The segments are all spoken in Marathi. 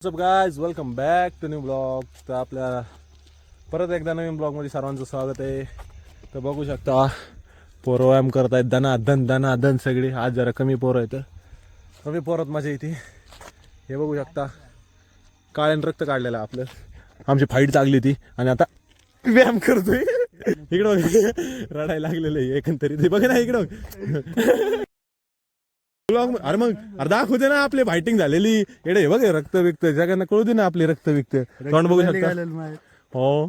WhatsApp guys, welcome back to new blog. तर आपल्या परत एकदा नवीन ब्लॉगमध्ये सर्वांचं स्वागत आहे. तर बघू शकता पोरं व्यायाम करत आहेत, दना सगळी. आज जरा कमी पोरं आहेत, कमी पोरात मजा येते. हे बघू शकता काळ्यानं रक्त काढलेलं आहे आपलं. आमची फाईट चालली ती आणि आता व्यायाम करतोय. इकडं रडायला लागलेलं आहे एकंदरीत. बघ ना इकडं. अरे मग अरे दाखवू दे ना आपली फायटिंग झालेली. एडे बघ रक्त विकत जगांना कळू दे ना आपली रक्त विकत. तोंड बघू शकता. हो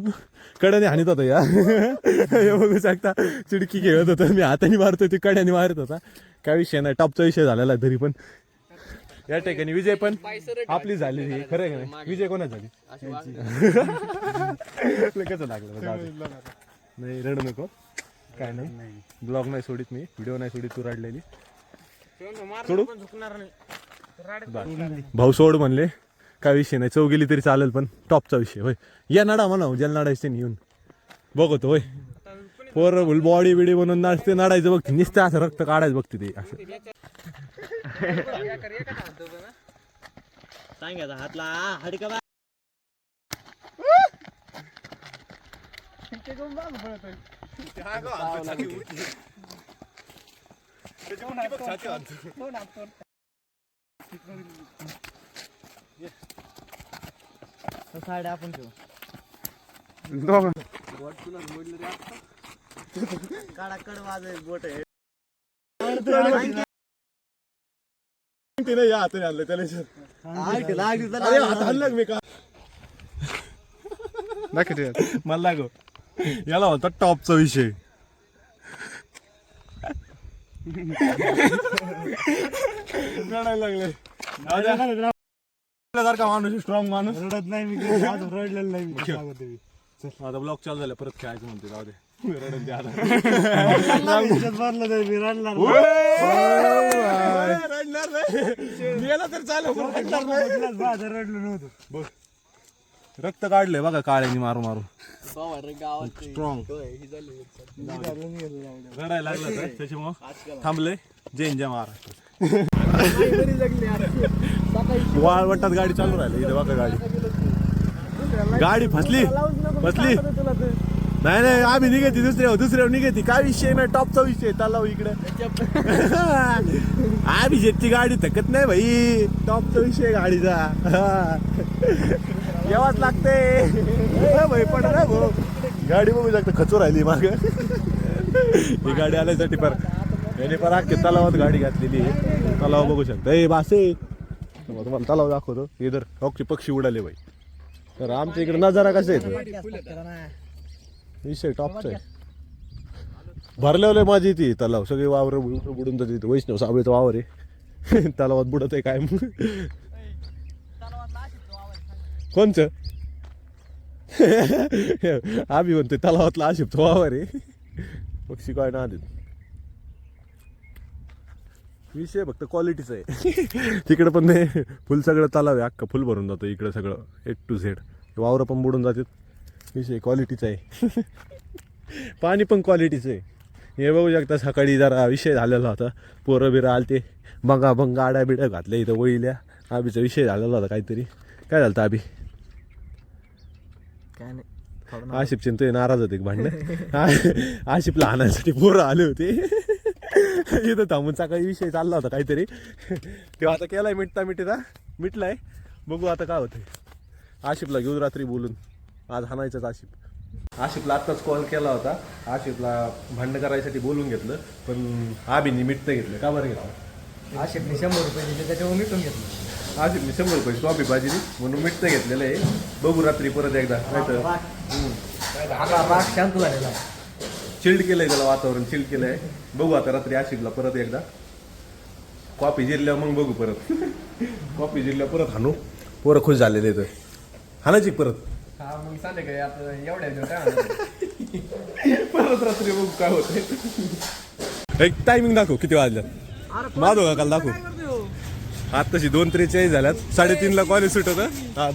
कड्याने हानीत होता या. हे बघू शकता चिडकी खेळत होता. मी हाताने मारतोय ती कड्याने मारत होता. काय विषय नाही, टॉपचा विषय झालेला तरी पण या ठिकाणी विजय पण आपली झालेली. खरं आहे का नाही? विजय कोणा झाली कसं लागलं. नाही रडू नको, काय नाही. ब्लॉग नाही सोडित मी, व्हिडिओ नाही सोडित तू रडलेली. सोडू भाऊ सोड म्हणले, काय विषय नाही. चव गेली तरी चालेल पण टॉपचा विषय होय. या नाडा म्हणा ज्याला नाडायचं येऊन बघतो होय. पोर फुल बॉडी बिडी बनवून नाचते, नाडायचं बघते नुसतं असं रक्त काढायचं बघते ते असं. साड्या आपण ठेवू काढाकड वाजाय बोट आहे. तिने या हाताने आणलं त्याला मी का मला लागो. याला होता टॉपचा विषय. रडायला लागले सारखा माणूस, स्ट्रॉंग माणूस. रडत नाही मी, रडलेलं नाही मी. आता ब्लॉग चालू झाला, परत खेळायचं म्हणते. जाऊ दे रडत द्या रडणार तर चालू. रडलो नव्हतं. बघ रक्त काढलंय बघा काळ्यानी मारू मारू. स्ट्रॉंग रडायला लागला तर त्याच्यामुळं थांबलंय. जैन जय महाराष्ट्र. वाळवंटात गाडी चालू राहिली इथे बघा. गाडी फसली. नाही आम्ही निघायची दुसऱ्यावर निघायची. काय विषय नाही, टॉपचा विषय. तलाव इकडे आम्ही जेतची गाडी थकत नाही भाई. टॉपचा विषय गाडीचा यावाच लागते भाई. पण ना भाऊ गाडी बघू शकता खचू राहिली माग. ही गाडी आल्यासाठी याने पर अख्खे तलावात गाडी घातलेली आहे. तलाव बघू शकता. ए बासे तुम्हाला तलाव दाखवतो. इधर ओके पक्षी उडाले भाई. तर आमच्या इकडे नजारा कसा येतो, विषय टॉपचा आहे. भरलेलं माझी ती तलाव सगळे वावर बुडून जाते. वैष्णव साबळेचं वावर आहे. तलावात बुडत आहे काय कोणचं. आम्ही म्हणतोय तलावातला आशिपचं वावर आहे. पक्षी काय ना देत. विषय फक्त क्वालिटीचा आहे. तिकडे पण नाही फुल सगळं तलाव आहे, अख्खा फुल भरून जातो इकडे सगळं A to Z. वावरं पण बुडून जातात. विषय क्वालिटीचा आहे. पाणी पण क्वालिटीचं आहे. हे बघू शकता सकाळी जरा विषय झालेला होता. पोरं बिरं आलते, भंग आड्या बिड्या घातल्या इथं वळील्या. आबीचा विषय झालेला होता काहीतरी. काय झालं होतं आबी? काय नाही, आशिफ चिंतोय नाराज होते भांडण. आशिफला हाणायसाठी पोरं आले होते इथं थांबून. सकाळी विषय चालला होता काहीतरी. तेव्हा आता केलाय मिटलाय. बघू आता काय होतंय. आशिफला घेऊन रात्री बोलून आज हाणायचंच. आशिफला आत्ताच कॉल केला होता. आशिफला भांडण करायसाठी बोलून घेतलं, पण आबींनी मिटतं घेतलं. का बरं घेतलं? आशिफने 100 रुपये दिले, त्याच्यावर मिटून घेतलं. आशिफने 100 रुपये स्वामी भाजीली म्हणून मिटतं घेतलेलं आहे. बघू रात्री परत एकदा. राग शांत झालेला. चिल्ड केलंय त्याला, वातावरण चिल्ड केलंय. बघू आता रात्री आशिफला परत एकदा कॉफी जिरल्यावर मग बघू परत. कॉफी जिरल्यावर परत हाणू. पोरं खुश झालेले तर हाणायची परत. मग चालेल काय आता एवढ्या परत रात्री बघू काय होतंय. एक टायमिंग दाखव किती वाजल्यात. माधव का काल दाखव. आत्ताशी 2:43 झाल्यात. 3:30ला कॉलेज सुटत.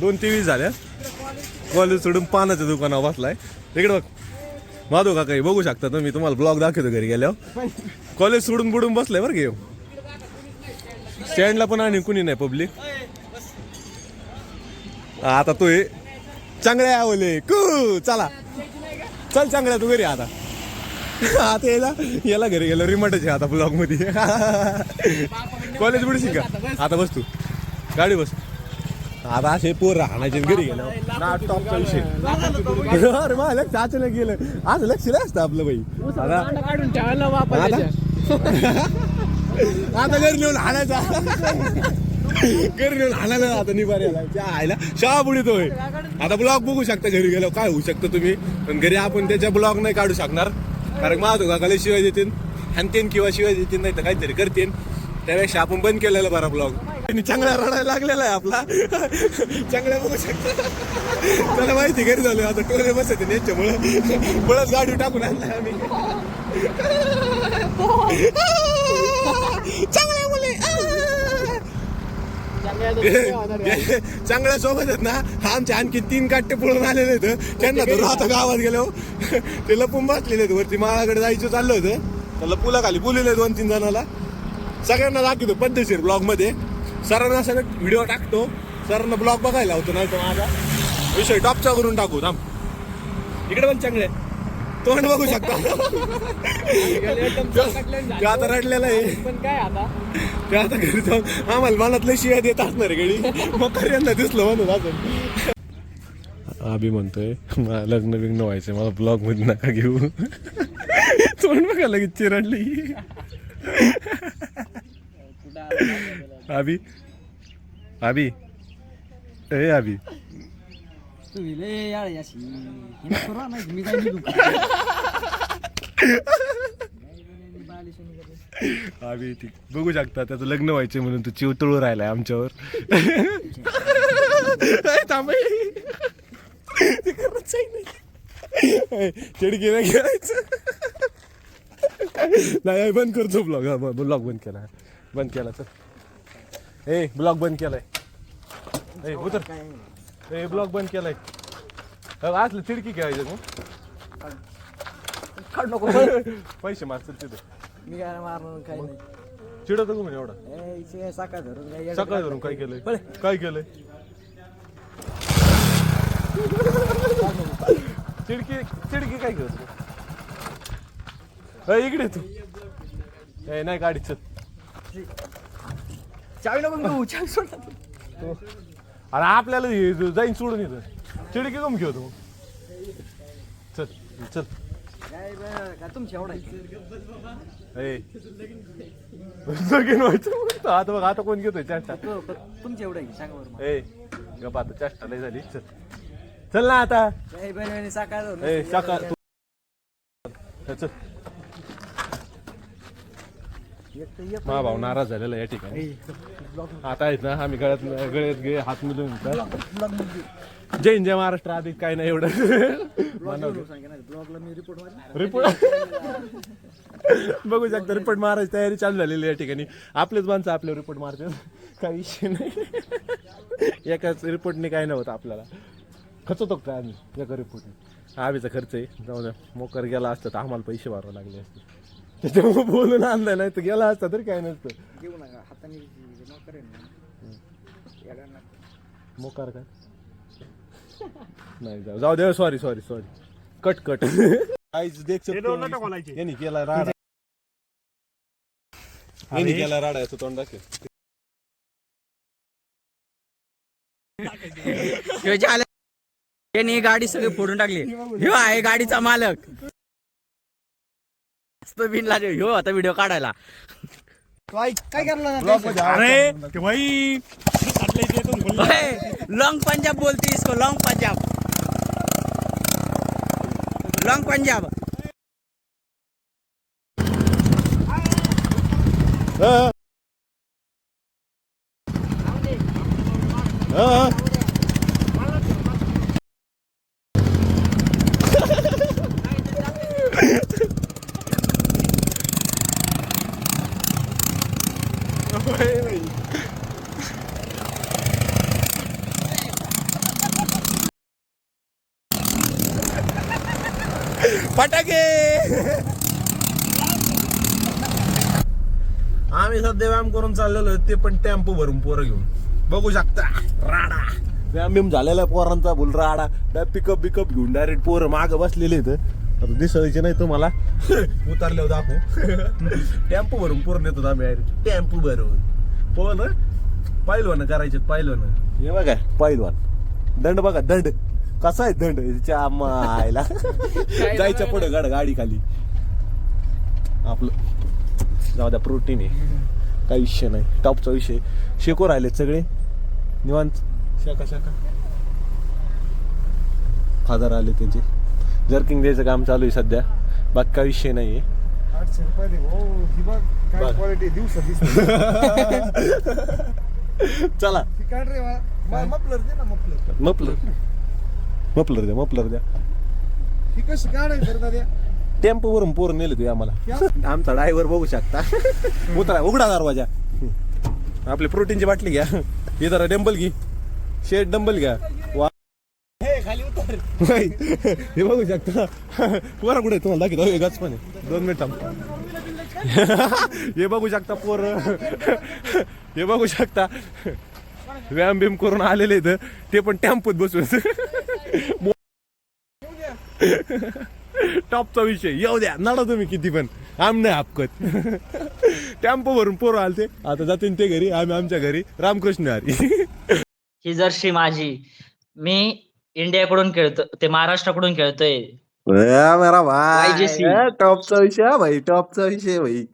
2:23 झाल्यात. कॉलेज सोडून पानाच्या दुकानावर बसलाय. इकडे बघ माधव का काही बघू शकता तुम्ही. तुम्हाला ब्लॉग दाखवतो घरी गेल्यावर. कॉलेज सोडून बुडून बसलाय बरं घेऊ. स्टँडला पण आणि कुणी नाही पब्लिक. आता तू हे चांगल्या आवले कू चला चल चांगल्या तू घरी आता आता याला घरी गेलो रिमोटच आहे आता ब्लॉग मध्ये कॉलेज बुडशील का आता बस तू गाडी बस आता असे पोर राहण्याचे घरी गेलो ना टॉपचा विषय अरे मला लक्ष अचानक गेलं आज लक्ष असतं आपलं बाई आता घरी नेऊन हाणायचा घरी नेऊन हाणायला आता निभाऱ्याला आयला शाळा बुडीतोय आता ब्लॉग बघू शकता घरी गेलो काय होऊ शकतं तुम्ही पण घरी आपण त्याच्या ब्लॉग नाही काढू शकणार कारण माझं काकाला शिवाय देतील हाणतेन किंवा शिवाय देतील नाही तर काहीतरी करतील त्यापेक्षा आपण बंद केलेला बरा ब्लॉग चांगला रडायला लागलेला आहे आपला चांगल्या बघू शकता त्याला माहिती घरी झालं आता टोले बसत यांच्यामुळं बळच गाडी टाकून आणलाय आम्ही चांगल्या मुले चांगल्या सोबत आहेत ना आमचे आणखी 3 काट्टे पळून आलेले आहेत त्यांना तर आता गावात गेलो ते लपून बसलेले आहेत वरती माळाकडे जायचं चाललं होतं त्याला पुलाखाली बोललेलं 2-3 जणाला सगळ्यांना दाखवतो पद्धतशीर ब्लॉग मध्ये सरांना सगळं व्हिडिओ टाकतो सरांना ब्लॉग बघायला होतो नाही तर माझा विषय टॉपचा करून टाकू थांब इकडे पण चांगले तोंड बघू शकता आता रडलेला आहे पण काय आता ते आता घरी जाऊन आम्हाला मनातलं शिवाय देत असणार गडी मग यांना दिसलं म्हणून असं आभी म्हणतोय मला लग्न बिग्न व्हायचंय मला ब्लॉग मध्ये नका घेऊ तोंड बघा लगेच चिरडली आभी आभी ए आभी आम्ही ती बघू शकता त्याचं लग्न व्हायचं म्हणून तू चिवतळू राहिलाय आमच्यावर चिडकी नाही खेळायचं नाही बंद करतो ब्लॉग ब्लॉग बंद केला तर ए ब्लॉग बंद केलाय उतर ए ब्लॉग बंद केलाय असलं चिडकी खेळायचं मग काढ नको पैसे मारतील तिथे मी काय मारणार काही नाही चिडत तू म्हणे एवढा सकाळ धरून सकाळ धरून काय केलंय काय केलंय चिडकी काय करतो इकडे तू ए नाही गाडी चल चावी नको घेऊ चावी सोड अरे आपल्याला जाईन सोडून येतं चिडकी कम घेऊ चल चल काय तुमची आवडायची लगीन व्हायचं आता बघ आता कोण घेतोय चेष्टा तुमची एवढायची सांगा बरं ए गप आता चेष्टा लय झाली चल चल ना आता सकाळ ए सकाळ चल मा भाऊ नाराज झालेला या ठिकाणी आता आहेत ना आम्ही गळ्यात गे हात मिळून जय हिंद जय महाराष्ट्र आधी काय नाही एवढं रिपोर्ट बघू शकता रिपोर्ट मारायची तयारी चालू झालेली या ठिकाणी आपलेच माणसं आपले रिपोर्ट मारतात काही विषय नाही एकाच रिपोर्टने काय नव्हतं आपल्याला खचवतो काय आम्ही एका रिपोर्टने आम्हीचा खर्च आहे जाऊ द्या मोकर गेला असतं तर आम्हाला पैसे भरावे लागले असते त्याच्यामुळे बोलून आणलं नाही तर गेला असता तरी काय नसतं घेऊ नका हाताने मोकार काय नाही जाऊ दे सॉरी कट आईच देख यांनी केला राडा यांनी केला राडा याचं तोंड दाखव त्यांनी गाडी सगळी फोडून टाकली ह्यो आहे गाडीचा मालक ह्यो आता व्हिडिओ काढायला काय करणार अरे ते भाई लॉन्ग पंजाब बोलती इसको लॉन्ग पंजाब फटाके आम्ही सध्या व्यायाम करून चाललेलो ते पण टेम्पो भरून पोरं घेऊन बघू शकता राडा व्यायाम बिम झालेला आहे पोरांचा बुलरा आडा पिकअप बिकअप घेऊन डायरेक्ट पोरं मागं बसलेले इथं. आता दिसायचे नाही तुम्हाला उतरल्यावर दाखवू. टेम्पो भरून पोरं येतो आम्ही टेम्पो भरून पोहन पहिलवान करायचे पहिलवान. हे बघा पहिलवान दंड बघा दंड कसा आहे दंड तिच्या मायला जायच्या पुढे गाडी खाली आपलं जाऊ द्या प्रोटीन आहे काही विषय नाही. टॉपचा विषय शेको राहिलेत सगळे निवांत शाखा फादर आले त्यांचे जर्किंग द्यायचं काम चालू आहे सध्या. बाकी काही विषय नाहीये. 800 रुपये दे. हो ही बघ काय बघ. क्वालिटी दिवसात दिसते. चला ती काढ रे मफलर दे ना मफलर. मफलर द्या ही कशी काढायची रे द्या. टेम्पो वरून पोरं नेले तुम्ही आम्हाला. आमचा ड्रायव्हर बघू शकता. उघडा दरवाजा. आपली प्रोटीनची बाटली घ्या. हे जरा डंबल घे शेट डंबल घ्या. वा खाली उतर. हे बघू शकता पोरा कुठे तुम्हाला दाखवतो वेगळाच पण आहे. 2 मिनिट थांब. हे बघू शकता पोर हे बघू शकता व्यायाम बिम करून आलेले इथं ते पण टेम्पोत बसून. टॉपचा विषय येऊ द्या नडा तुम्ही किती पण आम नाही आपकत. टेम्पो भरून पोरं आलते आता जाते ते घरी आम्ही आमच्या घरी. रामकृष्ण हरी. ही जर्सी माझी. मी इंडियाकडून खेळतो ते महाराष्ट्राकडून खेळतोय. मेरा भाई YJC. टॉपचा विषय भाई टॉपचा विषय भाई.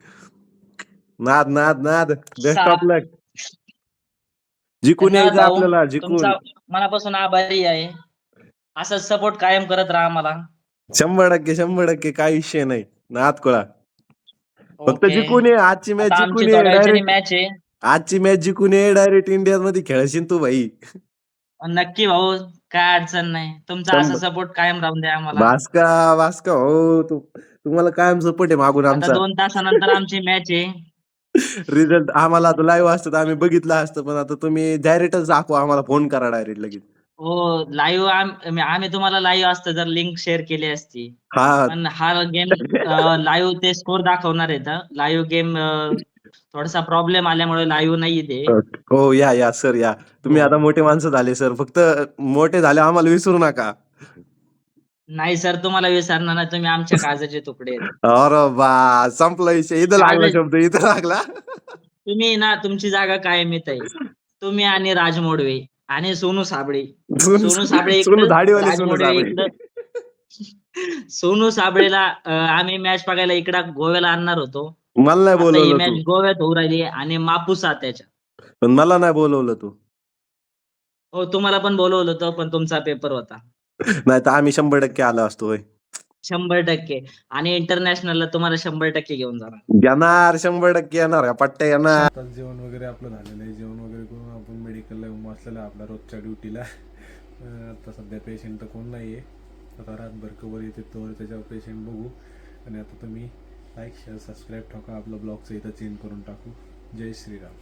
नाद बेस्ट सा- ऑफ लक. जिकून धन्यवाद यायचं भाऊ. आपल्याला जिकून. तुमचा मनापासून आभारी आहे. असंच सपोर्ट कायम करत राहा मला. 100% काही विषय नाही. नाद कोळा फक्त ओके. जिकून ये. आजची मॅच आता जिकून आमची ये थोड्या वेळाने डायरेक्ट. मॅच आहे. आजची मॅच जिकून ये डायरेक्ट इंडिया मध्ये खेळशील तू भाई. नक्की भाऊ काय अडचण नाही. तुमचा असा सपोर्ट कायम राहून द्या आम्हाला. वास्का हो तुम्हाला कायम सपोर्ट आहे मागून आता आमचा. 2 तासानंतर आमची मॅच आहे. रिझल्ट आम्हाला आता लाईव्ह असतं तर आम्ही बघितलं असतं पण आता तुम्ही डायरेक्टच दाखवा आम्हाला फोन करा डायरेक्ट लगेच. हो लाईव्ह आम्ही तुम्हाला लाईव्ह असतं जर लिंक शेअर केली असती. हा पण हा गेम लाईव्ह ते स्कोर दाखवणार आहेत. लाईव्ह गेम थोडासा प्रॉब्लेम आल्यामुळे लाईव्ह नाही ते. हो या सर या. तुम्ही हो. आता मोठे माणसं झाले सर. फक्त मोठे झाले आम्हाला विसरू नका. नाही सर तुम्हाला विसरणार नाही. तुम्ही आमच्या काळजाचे तुकडे आहेत. अरे बा संपला विषय. इथं लागला शब्द इथं लागला. तुम्ही ना तुमची जागा कायम येत आहे. तुम्ही आणि राज मोडवे आणि सोनू साबळे. सोनू साबळे सोनू इकडं, धाडीवाले राज सोनू मोडवे साबळे. इकडं. सोनू साबळेला आम्ही मॅच बघायला इकडं गोव्याला आणणार होतो. मला नाही आता ही बोलवलं मॅच तू. गोव्यात होऊ राहिली आणि मापुसा त्याच्या. पण मला नाही बोलवलं तू. हो तुम्हाला पण बोलवलं होतं पण तुमचा पेपर होता. नाही तर आम्ही 100% आलो असतो होय. 100% आणि इंटरनॅशनलला तुम्हाला 100% घेऊन जाणार. येणार 100% येणार. पट्ट्या येणार. आता जेवण वगैरे आपलं झालेलं आहे. जेवण वगैरे करून आपण मेडिकलला येऊन बसलेलं आहे आपल्या रोजच्या ड्युटीला. आता सध्या पेशंट तर कोण नाही आहे. आता रातभर कवर येते तोवर त्याच्यावर पेशंट बघू. आणि आता तुम्ही लाईक शेअर सबस्क्राईब ठोका. आपलं ब्लॉगचं इथं चेंज करून टाकू. जय श्रीराम.